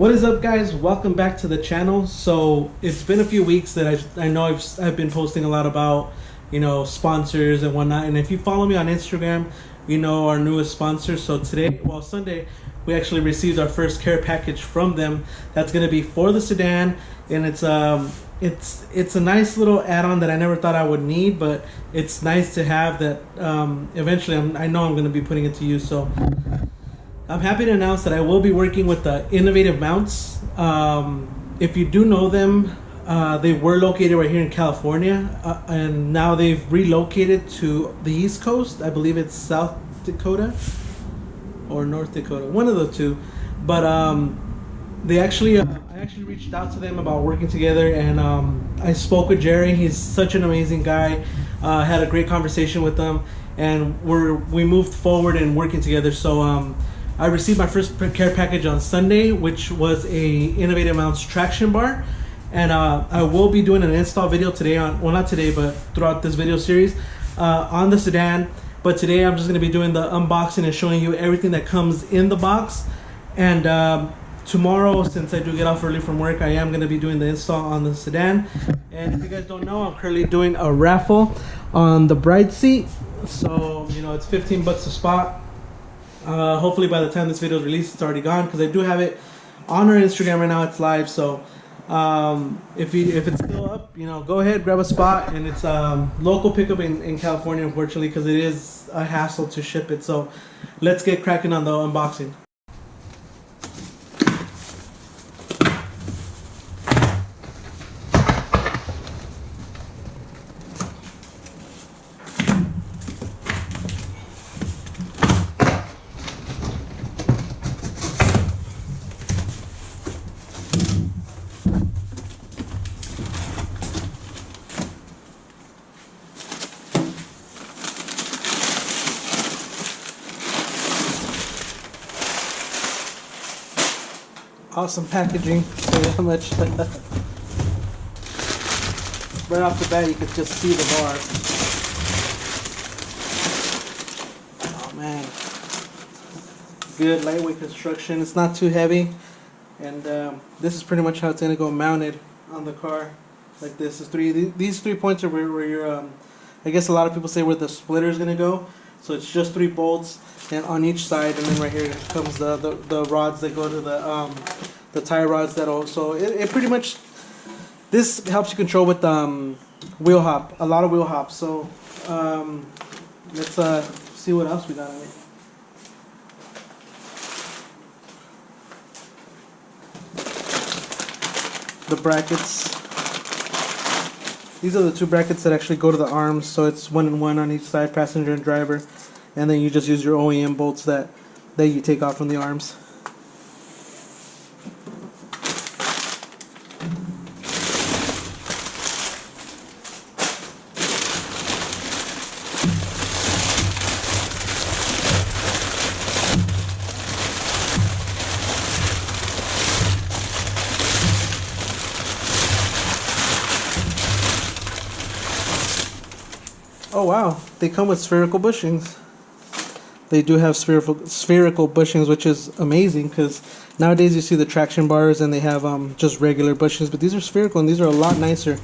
What is up, guys? Welcome back to the channel. So it's been a few weeks that I've been posting a lot about, sponsors and whatnot. And if you follow me on Instagram, you know our newest sponsor. So today, Sunday, we actually received our first care package from them. That's going to be for the sedan, and it's a nice little add-on that I never thought I would need, but it's nice to have that. Eventually, I know I'm going to be putting it to use. So I'm happy to announce that I will be working with the Innovative Mounts. If you do know them, they were located right here in California, and now they've relocated to the East Coast. I believe it's South Dakota or North Dakota, one of the two. But I actually reached out to them about working together, and I spoke with Jerry. He's such an amazing guy. Had a great conversation with them, and we moved forward in working together. So I received my first care package on Sunday, which was a Innovative Mounts traction bar, and I will be doing an install video today not today, but throughout this video series on the sedan. But today I'm just going to be doing the unboxing and showing you everything that comes in the box. And tomorrow, since I do get off early from work, I am going to be doing the install on the sedan. And if you guys don't know, I'm currently doing a raffle on the bride seat. So it's $15 a spot. Hopefully by the time this video is released, it's already gone, because I do have it on our Instagram right now. It's live, so if it's still up, go ahead, grab a spot. And it's local pickup in California, unfortunately, because it is a hassle to ship it. So let's get cracking on the unboxing. Awesome packaging. Tell you how much. Right off the bat, you could just see the bar. Oh man, good lightweight construction. It's not too heavy, and this is pretty much how it's gonna go mounted on the car, like this. These 3 points are where your I guess a lot of people say where the splitter is gonna go. So it's just 3 bolts, and on each side, and then right here comes the rods that go to the tie rods. So it pretty much, this helps you control with wheel hop, a lot of wheel hop. So let's see what else we got on it. The brackets. These are the 2 brackets that actually go to the arms, so it's 1 and 1 on each side, passenger and driver, and then you just use your OEM bolts that you take off from the arms. Oh wow, they come with spherical bushings. They do have spherical bushings, which is amazing, because nowadays you see the traction bars and they have just regular bushings, but these are spherical, and these are a lot nicer.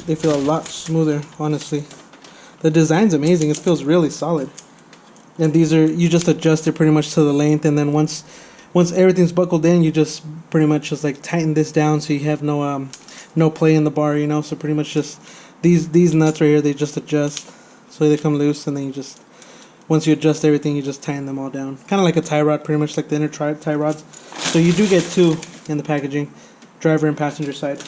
They feel a lot smoother, honestly. The design's amazing. It feels really solid. And these are, you just adjust it pretty much to the length, and then once everything's buckled in, you just pretty much just like tighten this down so you have no play in the bar, so pretty much just these nuts right here, they just adjust so they come loose, and then you just, once you adjust everything, you just tighten them all down, kind of like a tie rod, pretty much like the inner tie rods. So you do get 2 in the packaging, driver and passenger side.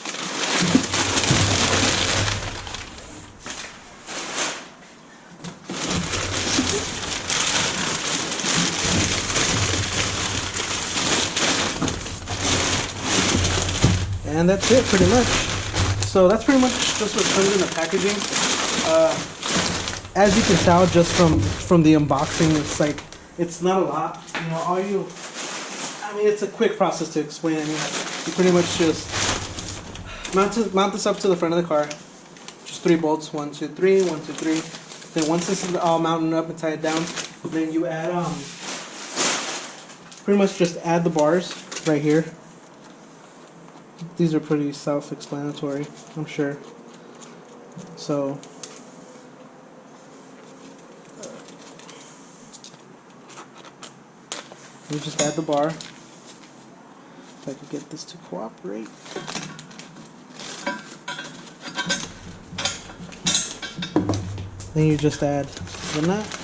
And that's it, pretty much. So that's pretty much just what comes in the packaging. As you can tell just from the unboxing, it's not a lot. It's a quick process to explain. You pretty much just mount this up to the front of the car. Just 3 bolts, 1, 2, 3, 1, 2, 3. Then once this is all mounted up and tied down, then you add pretty much just add the bars right here these are pretty self-explanatory, I'm sure. So you just add the bar. If I could get this to cooperate. Then you just add the nut.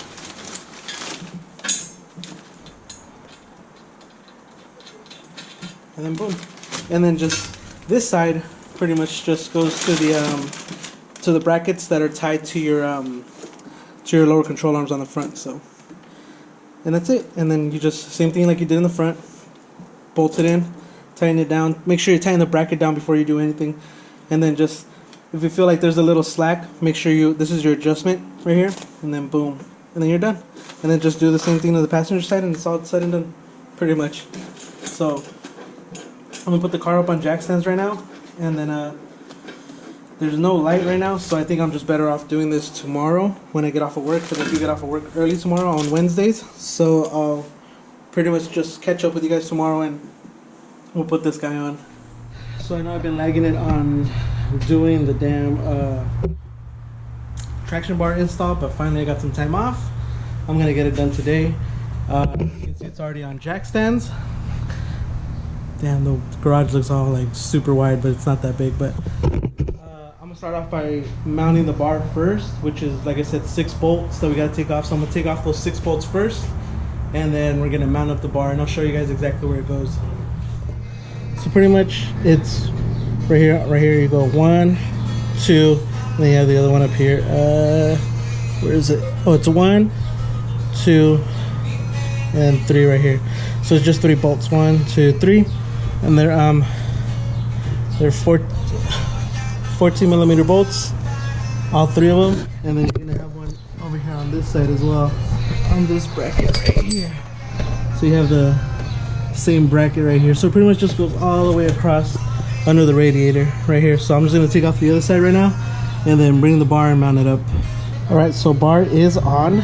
And then boom. And then just this side pretty much just goes to the brackets that are tied to your lower control arms on the front. So, and that's it. And then you just same thing like you did in the front. Bolt it in, tighten it down. Make sure you tighten the bracket down before you do anything. And then just, if you feel like there's a little slack, make sure this is your adjustment right here, and then boom, and then you're done. And then just do the same thing to the passenger side, and it's all said and done, pretty much. So I'm gonna put the car up on jack stands right now, and then there's no light right now, so I think I'm just better off doing this tomorrow when I get off of work, because I do get off of work early tomorrow on Wednesdays. So I'll pretty much just catch up with you guys tomorrow, and we'll put this guy on. So I know I've been lagging it on doing the damn traction bar install, but finally I got some time off. I'm gonna get it done today. You can see it's already on jack stands. Damn, the garage looks all like super wide, but it's not that big. But I'm gonna start off by mounting the bar first, which is, like I said, 6 bolts that we gotta take off. So I'm gonna take off those 6 bolts first, and then we're gonna mount up the bar, and I'll show you guys exactly where it goes. So pretty much it's right here you go 1, 2, and then you have the other one up here. Where is it? Oh, it's 1, 2, and 3 right here. So it's just 3 bolts, 1, 2, 3, and they're 14 millimeter bolts, all 3 of them. And then you're gonna have one over here on this side as well, on this bracket right here. So you have the same bracket right here. So it pretty much just goes all the way across under the radiator right here. So I'm just gonna take off the other side right now, and then bring the bar and mount it up. All right, so bar is on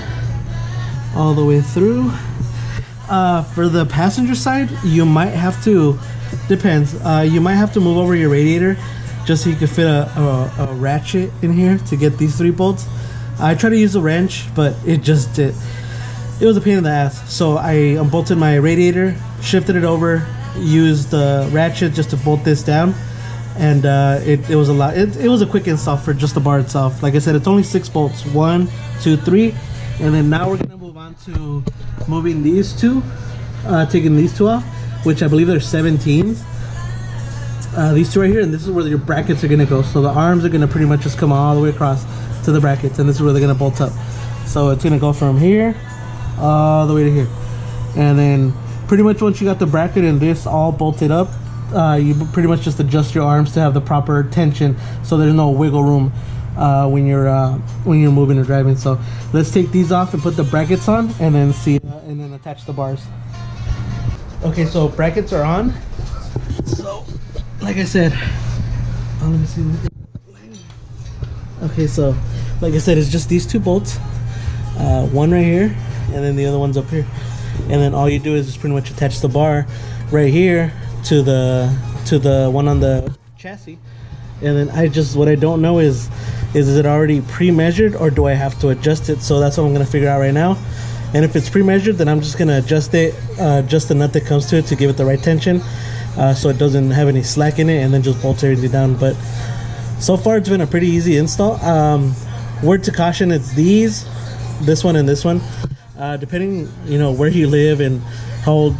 all the way through. For the passenger side, you might have to, depends, you might have to move over your radiator just so you can fit a ratchet in here to get these 3 bolts. I tried to use a wrench, but it was a pain in the ass. So I unbolted my radiator, shifted it over, used the ratchet just to bolt this down, and it was a lot. It was a quick install for just the bar itself. Like I said, it's only 6 bolts, 1, 2, 3, and then now we're gonna move on to moving these 2, taking these 2 off, which I believe they're 17s. These 2 right here, and this is where your brackets are gonna go. So the arms are gonna pretty much just come all the way across to the brackets, and this is where they're gonna bolt up. So it's gonna go from here all the way to here, and then pretty much once you got the bracket and this all bolted up, you pretty much just adjust your arms to have the proper tension, so there's no wiggle room when you're moving or driving. So let's take these off and put the brackets on, and then and then attach the bars. Okay, so brackets are on. So like I said, let me see. Okay, so like I said, it's just these 2 bolts, one right here, and then the other one's up here. And then all you do is just pretty much attach the bar right here to the one on the chassis. And then what I don't know is it already pre-measured, or do I have to adjust it? So that's what I'm gonna figure out right now. And if it's pre-measured, then I'm just gonna adjust it, just the nut that comes to it to give it the right tension, so it doesn't have any slack in it, and then just bolt everything down. But so far it's been a pretty easy install. Word to caution, it's this one and this one. Depending, where you live and how old,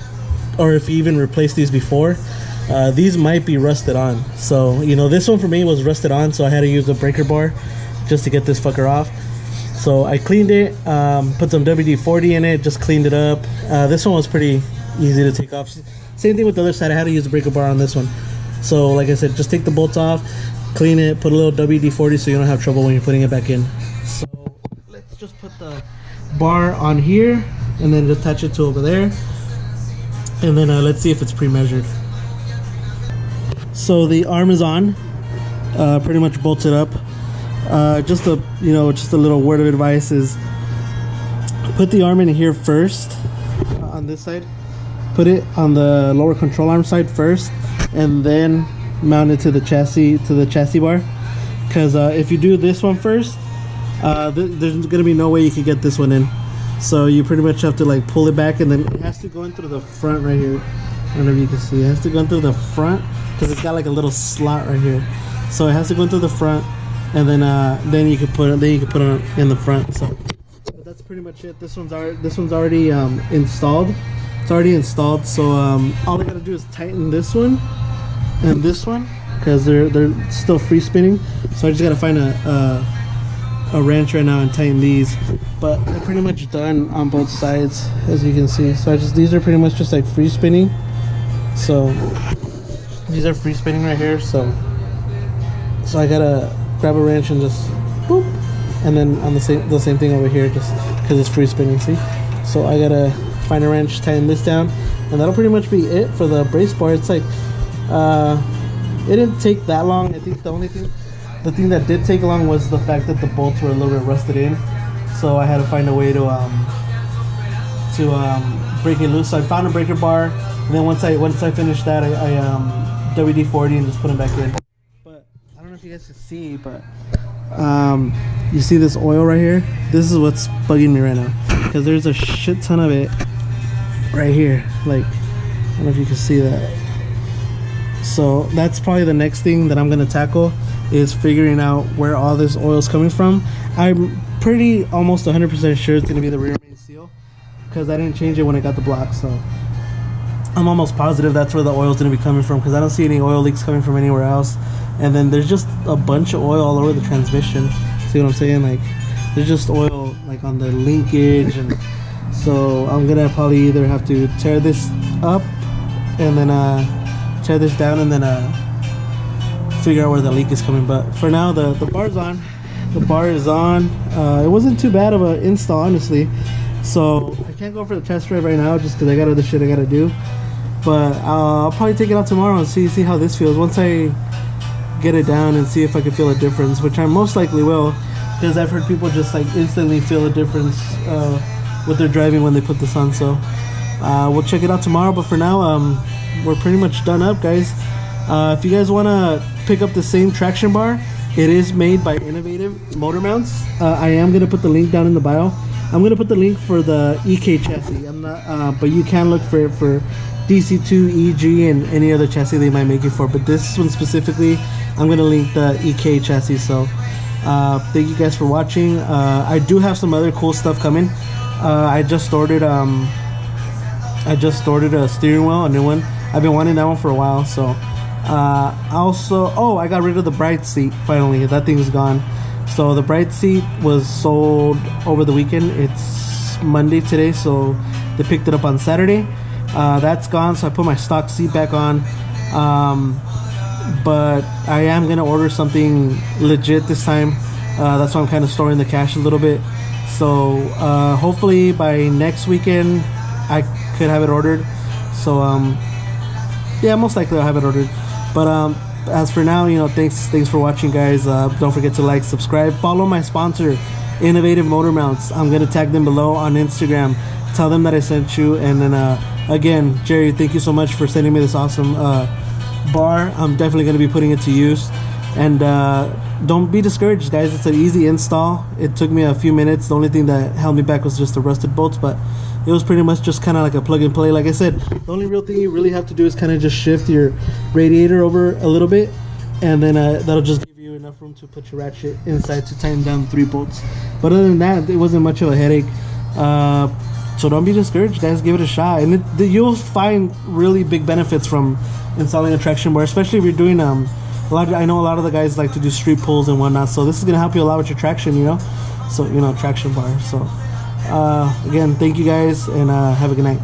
or if you even replaced these before, these might be rusted on. So this one for me was rusted on, so I had to use a breaker bar just to get this fucker off. So I cleaned it, put some WD-40 in it, just cleaned it up. This one was pretty easy to take off. Same thing with the other side, I had to use a breaker bar on this one. So like I said, just take the bolts off, clean it, put a little WD-40 so you don't have trouble when you're putting it back in. So let's just put the bar on here and then attach it to over there, and then let's see if it's pre-measured. So the arm is on, pretty much bolted up. Just a little word of advice is put the arm in here first, on this side. Put it on the lower control arm side first, and then mounted to the chassis bar. Because if you do this one first, there's gonna be no way you can get this one in. So you pretty much have to like pull it back, and then it has to go in through the front right here. I don't know if you can see. It has to go in through the front because it's got like a little slot right here. So it has to go into the front, and then you can put it in the front. So but that's pretty much it. This one's already installed. It's already installed. So all I gotta do is tighten this one and this one because they're still free spinning. So I just gotta find a wrench right now and tighten these. But they're pretty much done on both sides, as you can see. So these are pretty much just like free spinning. So these are free spinning right here. So I gotta grab a wrench and just boop, and then on the same thing over here, just because it's free spinning. See, so I gotta find a wrench, tighten this down, and that'll pretty much be it for the brace bar. It's like it didn't take that long. I think the thing that did take long was the fact that the bolts were a little bit rusted in. So I had to find a way to break it loose. So I found a breaker bar, and then once I finished that, I WD-40 and just put it back in. I don't know if you guys can see, but you see this oil right here? This is what's bugging me right now, because there's a shit ton of it right here. Like, I don't know if you can see that. So that's probably the next thing that I'm gonna tackle, is figuring out where all this oil is coming from. I'm pretty almost 100% sure it's gonna be the rear main seal, because I didn't change it when I got the block. So I'm almost positive that's where the oil is gonna be coming from, because I don't see any oil leaks coming from anywhere else. And then there's just a bunch of oil all over the transmission. See what I'm saying? Like, there's just oil like on the linkage, and so I'm gonna probably either have to tear this up and then tear this down and then figure out where the leak is coming. But for now, the bar's on. The bar is on. It wasn't too bad of an install, honestly. So I can't go for the test drive right now just because I got other shit I gotta do. But I'll probably take it out tomorrow and see how this feels once I get it down and see if I can feel a difference, which I most likely will, because I've heard people just like instantly feel a difference with their driving when they put this on. So we'll check it out tomorrow. But for now, we're pretty much done up, guys. If you guys want to pick up the same traction bar, it is made by Innovative Motor Mounts. I am going to put the link down in the bio. I'm going to put the link for the EK chassis. I'm not, but you can look for it for DC2, EG, and any other chassis they might make it for. But this one specifically, I'm going to link the EK chassis. So thank you guys for watching. I do have some other cool stuff coming. I just ordered a steering wheel, a new one. I've been wanting that one for a while. So I got rid of the Bright seat finally. That thing's gone. So the Bright seat was sold over the weekend. It's Monday today, so they picked it up on Saturday. That's gone, so I put my stock seat back on. But I am gonna order something legit this time. That's why I'm kind of storing the cash a little bit. So hopefully by next weekend I could have it ordered. So yeah, most likely I'll have it ordered. But as for now, you know, thanks for watching, guys. Don't forget to like, subscribe, follow my sponsor, Innovative Motor Mounts. I'm gonna tag them below on Instagram. Tell them that I sent you. And then again, Jerry, thank you so much for sending me this awesome bar. I'm definitely gonna be putting it to use. And don't be discouraged, guys. It's an easy install. It took me a few minutes. The only thing that held me back was just the rusted bolts, but it was pretty much just kind of like a plug and play. Like I said, the only real thing you really have to do is kind of just shift your radiator over a little bit, and then that'll just give you enough room to put your ratchet inside to tighten down 3 bolts. But other than that, it wasn't much of a headache. So don't be discouraged, guys. Give it a shot, and you'll find really big benefits from installing a traction bar, especially if you're doing I know a lot of the guys like to do street pulls and whatnot, so this is gonna help you a lot with your traction, you know. So, you know, traction bar. So again, thank you guys, and have a good night.